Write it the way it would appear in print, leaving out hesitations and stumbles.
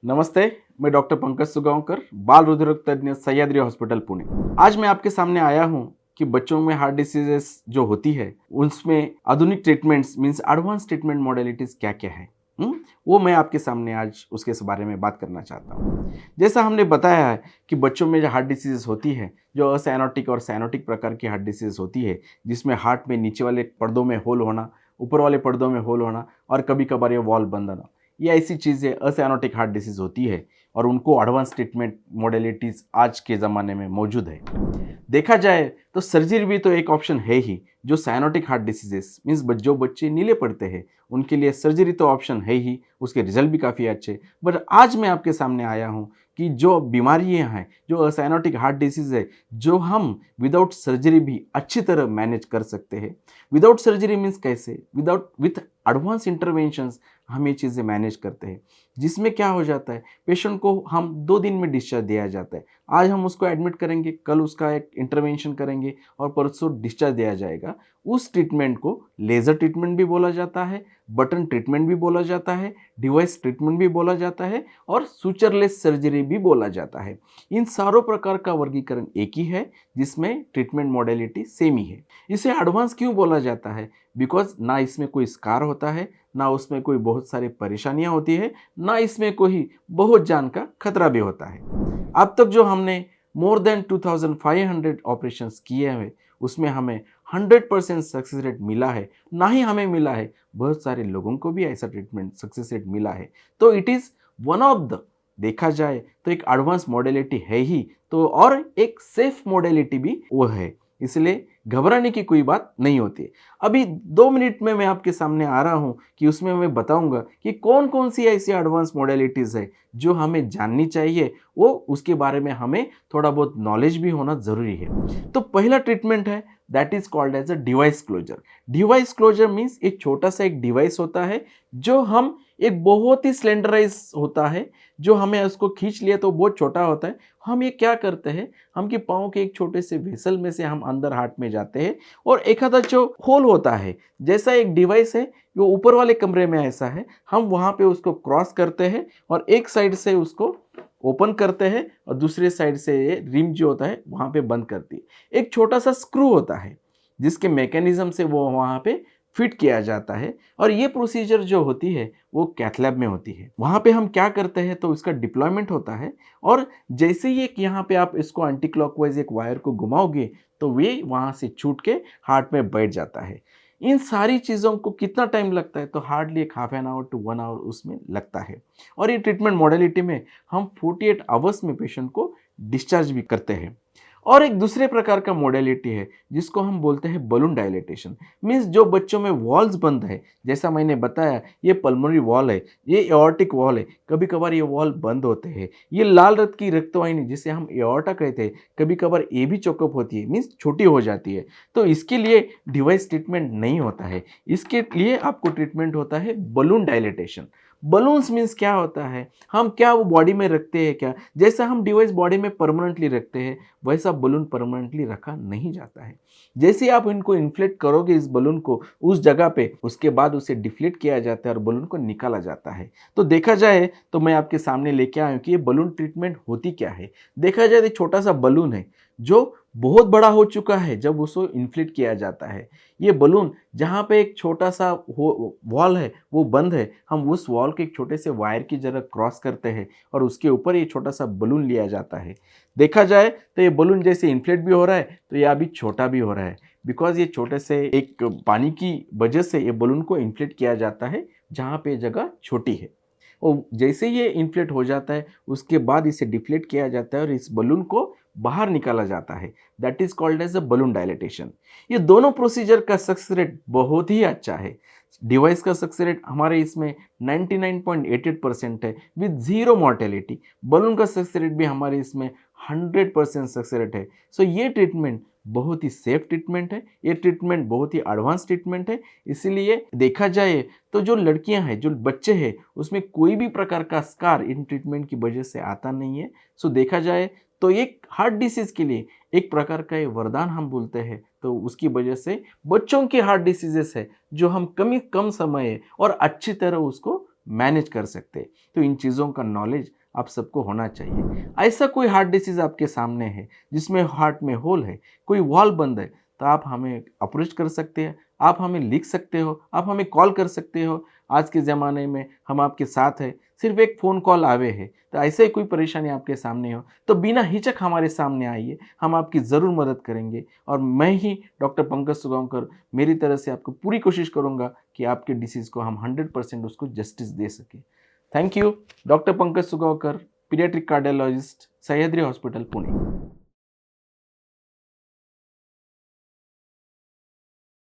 नमस्ते, मैं डॉक्टर पंकज सुगांवकर, बाल हृदय तज्ञ, सह्याद्री हॉस्पिटल पुणे। आज मैं आपके सामने आया हूं कि बच्चों में हार्ट डिसीजेस जो होती है उसमें आधुनिक treatments means advance treatment modalities क्या-क्या है। वो मैं आपके सामने आज उसके बारे में बात करना चाहता हूँ। जैसा हमने बताया है कि बच्चों में जो हार्ट डिसीजेस होती है, जो असाइनोटिक और साइनोटिक प्रकार की हार्ट डिसीज होती है, जिसमें हार्ट में नीचे वाले पर्दों में होल होना, ऊपर वाले पर्दों में होल होना और कभी-कभार ये वॉल्व बंद होना, ये ऐसी चीज़ें असाइनोटिक हार्ट डिसीज़ होती है और उनको एडवांस ट्रीटमेंट मॉडलिटीज़ आज के ज़माने में मौजूद है। देखा जाए तो सर्जरी भी तो एक ऑप्शन है ही। जो साइनोटिक हार्ट डिसीजेस मीन्स जो बच्चे नीले पड़ते हैं उनके लिए सर्जरी तो ऑप्शन है ही, उसके रिजल्ट भी काफ़ी अच्छे। बट आज मैं आपके सामने आया हूँ कि जो बीमारियाँ हैं, जो असाइनोटिक हार्ट डिसीज़ है, जो हम विदाउट सर्जरी भी अच्छी तरह मैनेज कर सकते हैं। विदाउट सर्जरी मीन्स कैसे? विथ एडवांस इंटरवेंशंस हम ये चीज़ें मैनेज करते हैं, जिसमें क्या हो जाता है, पेशेंट को हम 2 दिन में डिस्चार्ज दिया जाता है। आज हम उसको एडमिट करेंगे, कल उसका एक इंटरवेंशन करेंगे और परसों डिस्चार्ज दिया जाएगा। उस ट्रीटमेंट को लेज़र ट्रीटमेंट भी बोला जाता है, बटन ट्रीटमेंट भी बोला जाता है, डिवाइस ट्रीटमेंट भी बोला जाता है और सुचरलेस सर्जरी भी बोला जाता है। इन सारों प्रकार का वर्गीकरण एक ही है, जिसमें ट्रीटमेंट मॉडलिटी सेम ही है। इसे एडवांस क्यों बोला जाता है? बिकॉज़ ना इसमें कोई स्कार होता है, ना उसमें कोई बहुत सारी परेशानियाँ होती है, ना इसमें कोई बहुत जान का खतरा भी होता है। अब तक जो हमने मोर देन 2500 ऑपरेशंस किए हैं, उसमें हमें 100% सक्सेस रेट मिला है। ना ही हमें मिला है, बहुत सारे लोगों को भी ऐसा ट्रीटमेंट सक्सेस रेट मिला है। तो it is one of the, देखा जाए तो एक एडवांस मॉडलिटी है ही, तो और एक सेफ मॉडलिटी भी वो है। इसलिए घबराने की कोई बात नहीं होती है। अभी 2 मिनट में मैं आपके सामने आ रहा हूँ कि उसमें मैं बताऊँगा कि कौन-कौन सी ऐसी एडवांस मॉडलिटीज़ है, जो हमें जाननी चाहिए, वो उसके बारे में हमें थोड़ा बहुत नॉलेज भी होना ज़रूरी है। तो पहला ट्रीटमेंट है, that is called as a device closure. Device closure means एक छोटा-सा एक डिवाइस होता है, जो हम एक बहुत ही स्लेंडराइज़ होता है, जो हमें उसको खींच लिया तो बहुत छोटा होता है। हम ये क्या करते हैं, हम के पाँव के एक छोटे से वेसल में से हम अंदर हार्ट में जाते हैं और एक आधा जो होल होता है, जैसा एक डिवाइस है, वो ऊपर वाले कमरे में ऐसा है, हम वहाँ पे उसको क्रॉस करते हैं और एक साइड से उसको ओपन करते हैं और दूसरे साइड से ये रिम जो होता है वहाँ पे बंद करती है। एक छोटा सा स्क्रू होता है, जिसके मैकेनिज्म से वो वहाँ पे फिट किया जाता है और ये प्रोसीजर जो होती है वो कैथ लैब में होती है। वहाँ पे हम क्या करते हैं, तो इसका डिप्लॉयमेंट होता है और जैसे ही एक यहाँ पे आप इसको एंटी क्लॉकवाइज एक वायर को घुमाओगे तो वे वहाँ से छूट के हार्ट में बैठ जाता है। इन सारी चीज़ों को कितना टाइम लगता है, तो हार्डली एक half an hour to 1 hour उसमें लगता है और ये ट्रीटमेंट मॉडलिटी में हम 48 आवर्स में पेशेंट को डिस्चार्ज भी करते हैं। और एक दूसरे प्रकार का मॉडलिटी है, जिसको हम बोलते हैं बलून डायलेटेशन। मीन्स जो बच्चों में वॉल्स बंद है, जैसा मैंने बताया ये पल्मोनरी वॉल है, ये एओर्टिक वॉल है, कभी कभार ये वॉल बंद होते हैं। ये लाल रक्त की रक्तवाहिनी जिसे हम एओर्टा कहते हैं, कभी कभार ये भी चोकअप होती है, मीन्स छोटी हो जाती है। तो इसके लिए डिवाइस ट्रीटमेंट नहीं होता है, इसके लिए आपको ट्रीटमेंट होता है बलून डायलेटेशन। बलून्स मीन्स क्या होता है, हम क्या वो बॉडी में रखते हैं क्या, जैसा हम डिवाइस बॉडी में परमानेंटली रखते हैं वैसा बलून परमानेंटली रखा नहीं जाता है। जैसे आप इनको इन्फ्लेट करोगे इस बलून को उस जगह पे, उसके बाद उसे डिफ्लेट किया जाता है और बलून को निकाला जाता है। तो देखा जाए तो मैं आपके सामने लेके आया हूँ कि ये बलून ट्रीटमेंट होती क्या है। देखा जाए तो एक छोटा सा बलून है जो बहुत बड़ा हो चुका है जब उसको इन्फ्लेट किया जाता है। ये बलून जहाँ पे एक छोटा सा वॉल है वो बंद है, हम उस वॉल के एक छोटे से वायर की जगह क्रॉस करते हैं और उसके ऊपर ये छोटा सा बलून लिया जाता है। देखा जाए तो ये बलून जैसे इन्फ्लेट भी हो रहा है तो ये अभी छोटा भी हो रहा है, बिकॉज ये छोटे से एक पानी की वजह से ये बलून को इन्फ्लेट किया जाता है जहाँ पे जगह छोटी है। और जैसे ये इन्फ्लेट हो जाता है उसके बाद इसे डिफ्लेट किया जाता है और इस बलून को बाहर निकाला जाता है, that is called as a balloon dilatation. ये दोनों प्रोसीजर का सक्सेस रेट बहुत ही अच्छा है। डिवाइस का सक्सेस रेट हमारे इसमें 99.88% है विद जीरो मॉर्टेलिटी। बलून का सक्सेस रेट भी हमारे इसमें 100% सक्सेस रेट है। सो ये ट्रीटमेंट बहुत ही सेफ ट्रीटमेंट है, ये ट्रीटमेंट बहुत ही एडवांस ट्रीटमेंट है। इसीलिए देखा जाए तो जो लड़कियां हैं, जो बच्चे हैं, उसमें कोई भी प्रकार का स्कार इन ट्रीटमेंट की वजह से आता नहीं है। सो देखा जाए तो एक हार्ट डिसीज के लिए एक प्रकार का ये वरदान हम बोलते हैं। तो उसकी वजह से बच्चों की हार्ट डिसीजेस है जो हम कम समय और अच्छी तरह उसको मैनेज कर सकते हैं। तो इन चीज़ों का नॉलेज आप सबको होना चाहिए। ऐसा कोई हार्ट डिसीज़ आपके सामने है जिसमें हार्ट में होल है, कोई वॉल्व बंद है, तो आप हमें अप्रोच कर सकते हैं, आप हमें लिख सकते हो, आप हमें कॉल कर सकते हो। आज के ज़माने में हम आपके साथ हैं, सिर्फ एक फ़ोन कॉल आवे है। तो ऐसे ही कोई परेशानी आपके सामने हो तो बिना हिचक हमारे सामने आइए, हम आपकी ज़रूर मदद करेंगे। और मैं ही डॉक्टर पंकज सुगांवकर मेरी तरफ से आपको पूरी कोशिश करूँगा कि आपके डिसीज़ को हम 100% उसको जस्टिस दे सकें। Thank you. Doctor Pankaj Sugaonkar, paediatric cardiologist, Sahyadri hospital, Pune.